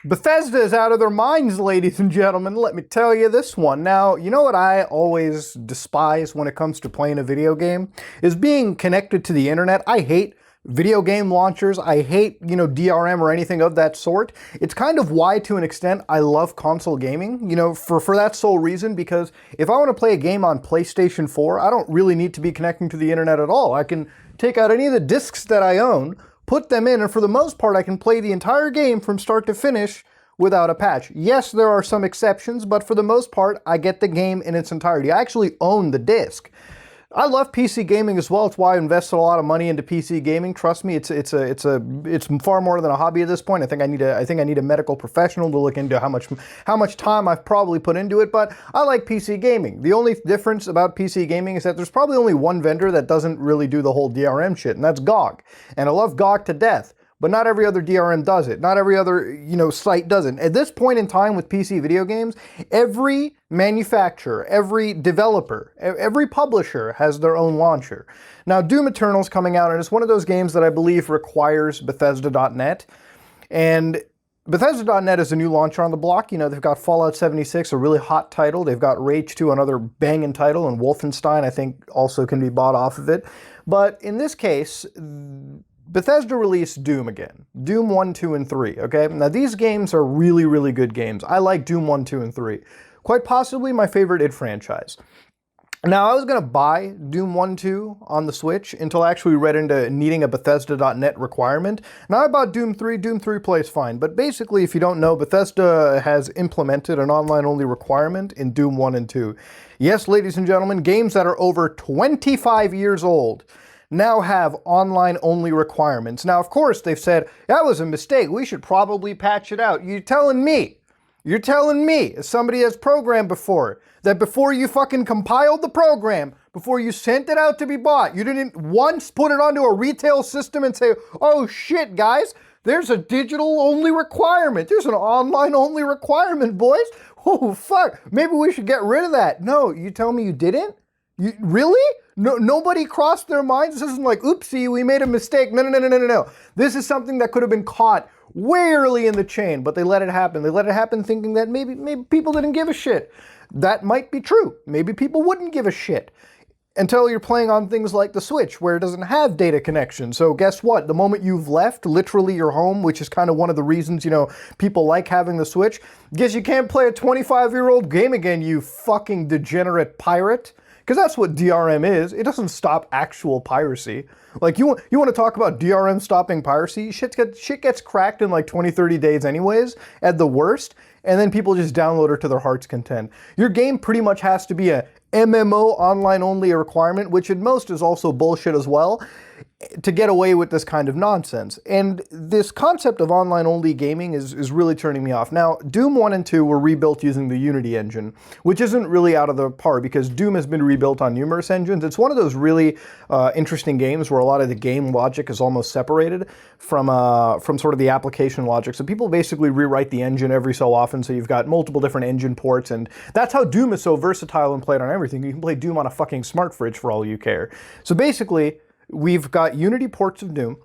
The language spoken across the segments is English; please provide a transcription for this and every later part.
Bethesda is out of their minds, ladies and gentlemen. Let me tell you this one. Now, you know what I always despise when it comes to playing a video game? Is being connected to the internet. I hate video game launchers. I hate, DRM or anything of that sort. It's kind of why, to an extent, I love console gaming, for that sole reason, because if I want to play a game on PlayStation 4, I don't really need to be connecting to the internet at all. I can take out any of the discs that I own, put them in, and for the most part, I can play the entire game from start to finish without a patch. Yes, there are some exceptions, but for the most part, I get the game in its entirety. I actually own the disc. I love PC gaming as well. It's why I invested a lot of money into PC gaming. Trust me, it's far more than a hobby at this point. I think I need a medical professional to look into how much time I've probably put into it. But I like PC gaming. The only difference about PC gaming is that there's probably only one vendor that doesn't really do the whole DRM shit, and that's GOG. And I love GOG to death. But not every other DRM does it. Not every other, site doesn't. At this point in time with PC video games, every manufacturer, every developer, every publisher has their own launcher. Now, Doom Eternal's coming out, and it's one of those games that I believe requires Bethesda.net. And Bethesda.net is a new launcher on the block. They've got Fallout 76, a really hot title. They've got Rage 2, another banging title, and Wolfenstein, I think, also can be bought off of it. But in this case, Bethesda released Doom again. Doom 1, 2, and 3, okay? Now, these games are really, really good games. I like Doom 1, 2, and 3. Quite possibly my favorite id franchise. Now, I was going to buy Doom 1, 2 on the Switch until I actually read into needing a Bethesda.net requirement. Now, I bought Doom 3. Doom 3 plays fine. But basically, if you don't know, Bethesda has implemented an online-only requirement in Doom 1 and 2. Yes, ladies and gentlemen, games that are over 25 years old now have online-only requirements. Now, of course, they've said, that was a mistake. We should probably patch it out. You're telling me, as somebody has programmed before, that before you fucking compiled the program, before you sent it out to be bought, you didn't once put it onto a retail system and say, oh shit, guys, there's a digital-only requirement. There's an online-only requirement, boys. Oh, fuck. Maybe we should get rid of that. No, you tell me you didn't? Really? No, nobody crossed their minds? This isn't like, oopsie, we made a mistake. No. This is something that could have been caught way early in the chain, but they let it happen. They let it happen thinking that maybe people didn't give a shit. That might be true. Maybe people wouldn't give a shit until you're playing on things like the Switch, where it doesn't have data connection. So guess what? The moment you've left, literally your home, which is kind of one of the reasons, people like having the Switch, guess you can't play a 25-year-old game again, you fucking degenerate pirate. Because that's what DRM is. It doesn't stop actual piracy. Like, you want to talk about DRM stopping piracy? Shit gets cracked in like 20, 30 days anyways, at the worst, and then people just download it to their heart's content. Your game pretty much has to be a MMO online-only requirement, which at most is also bullshit as well, to get away with this kind of nonsense. And this concept of online-only gaming is really turning me off. Now, Doom 1 and 2 were rebuilt using the Unity engine, which isn't really out of the par because Doom has been rebuilt on numerous engines. It's one of those really interesting games where a lot of the game logic is almost separated from sort of the application logic. So people basically rewrite the engine every so often, so you've got multiple different engine ports, and that's how Doom is so versatile and played on everything. You can play Doom on a fucking smart fridge for all you care. So basically, we've got Unity ports of Doom,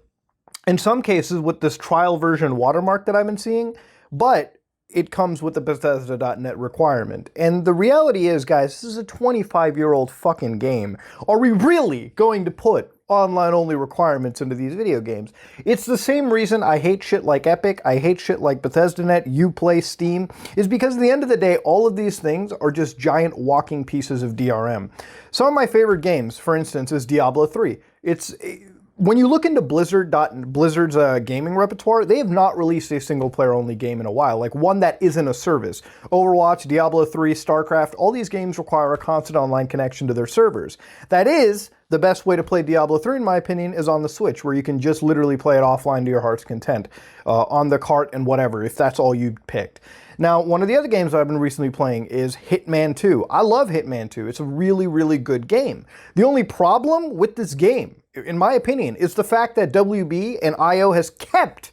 in some cases with this trial version watermark that I've been seeing, but it comes with the Bethesda.net requirement. And the reality is, guys, this is a 25-year-old fucking game. Are we really going to put online-only requirements into these video games? It's the same reason I hate shit like Epic, I hate shit like Bethesda.net, Uplay, Steam, is because at the end of the day, all of these things are just giant walking pieces of DRM. Some of my favorite games, for instance, is Diablo 3. When you look into Blizzard's gaming repertoire, they have not released a single-player-only game in a while, like one that isn't a service. Overwatch, Diablo 3, StarCraft, all these games require a constant online connection to their servers. That is, the best way to play Diablo 3, in my opinion, is on the Switch, where you can just literally play it offline to your heart's content, on the cart and whatever, if that's all you picked. Now, one of the other games I've been recently playing is Hitman 2. I love Hitman 2. It's a really, really good game. The only problem with this game, in my opinion, is the fact that WB and IO has kept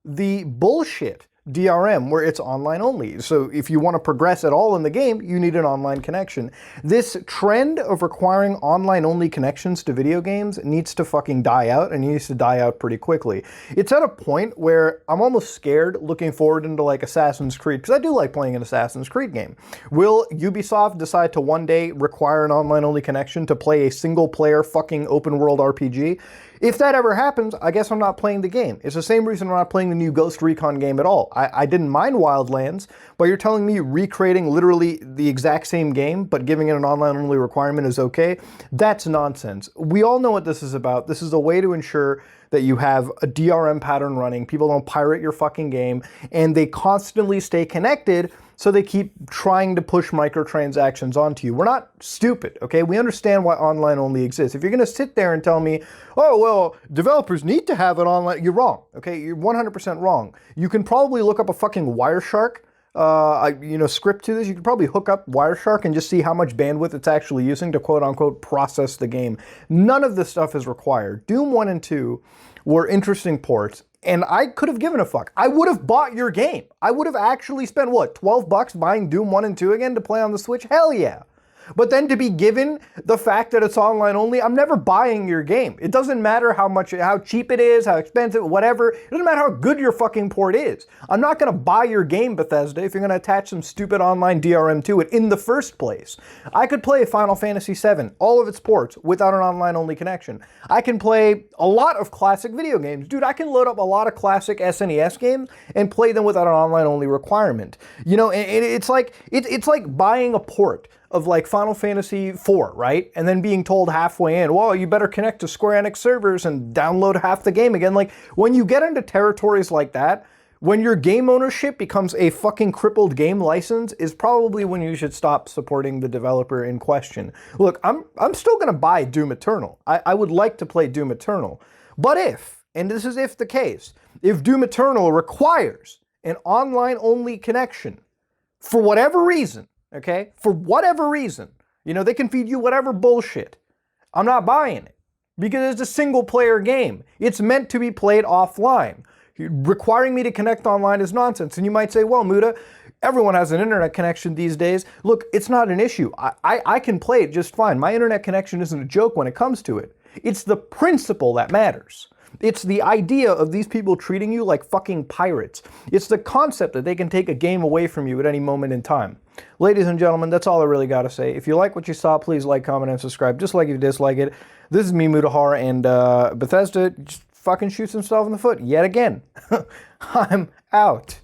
the bullshit DRM, where it's online only. So if you want to progress at all in the game, you need an online connection. This trend of requiring online only connections to video games needs to fucking die out, and it needs to die out pretty quickly. It's at a point where I'm almost scared looking forward into like Assassin's Creed, because I do like playing an Assassin's Creed game. Will Ubisoft decide to one day require an online only connection to play a single player fucking open world RPG? If that ever happens, I guess I'm not playing the game. It's the same reason I'm not playing the new Ghost Recon game at all. I didn't mind Wildlands, but you're telling me recreating literally the exact same game, but giving it an online-only requirement is okay? That's nonsense. We all know what this is about. This is a way to ensure that you have a DRM pattern running, people don't pirate your fucking game, and they constantly stay connected, so they keep trying to push microtransactions onto you. We're not stupid, okay? We understand why online only exists. If you're gonna sit there and tell me, oh, well, developers need to have it online, you're wrong, okay? You're 100% wrong. You can probably look up a fucking Wireshark script to this. You could probably hook up Wireshark and just see how much bandwidth it's actually using to quote unquote process the game. None of this stuff is required. Doom 1 and 2 were interesting ports, and I could have given a fuck. I would have bought your game. I would have actually spent, what, 12 bucks buying Doom 1 and 2 again to play on the Switch? Hell yeah. But then to be given the fact that it's online only, I'm never buying your game. It doesn't matter how cheap it is, how expensive, whatever. It doesn't matter how good your fucking port is. I'm not gonna buy your game, Bethesda, if you're gonna attach some stupid online DRM to it in the first place. I could play Final Fantasy VII, all of its ports, without an online only connection. I can play a lot of classic video games. Dude, I can load up a lot of classic SNES games and play them without an online only requirement. You know, it's like buying a port of like Final Fantasy IV, right? And then being told halfway in, well, you better connect to Square Enix servers and download half the game again. Like, when you get into territories like that, when your game ownership becomes a fucking crippled game license is probably when you should stop supporting the developer in question. Look, I'm still gonna buy Doom Eternal. I would like to play Doom Eternal. But if, and this is if the case, if Doom Eternal requires an online-only connection, for whatever reason, okay? For whatever reason. You know, they can feed you whatever bullshit. I'm not buying it. Because it's a single-player game. It's meant to be played offline. Requiring me to connect online is nonsense. And you might say, well, Muda, everyone has an internet connection these days. Look, it's not an issue. I can play it just fine. My internet connection isn't a joke when it comes to it. It's the principle that matters. It's the idea of these people treating you like fucking pirates. It's the concept that they can take a game away from you at any moment in time. Ladies and gentlemen, that's all I really got to say. If you like what you saw, please like, comment, and subscribe. Dislike if you dislike it. This is me, Mudahar, and Bethesda just fucking shoots himself in the foot yet again. I'm out.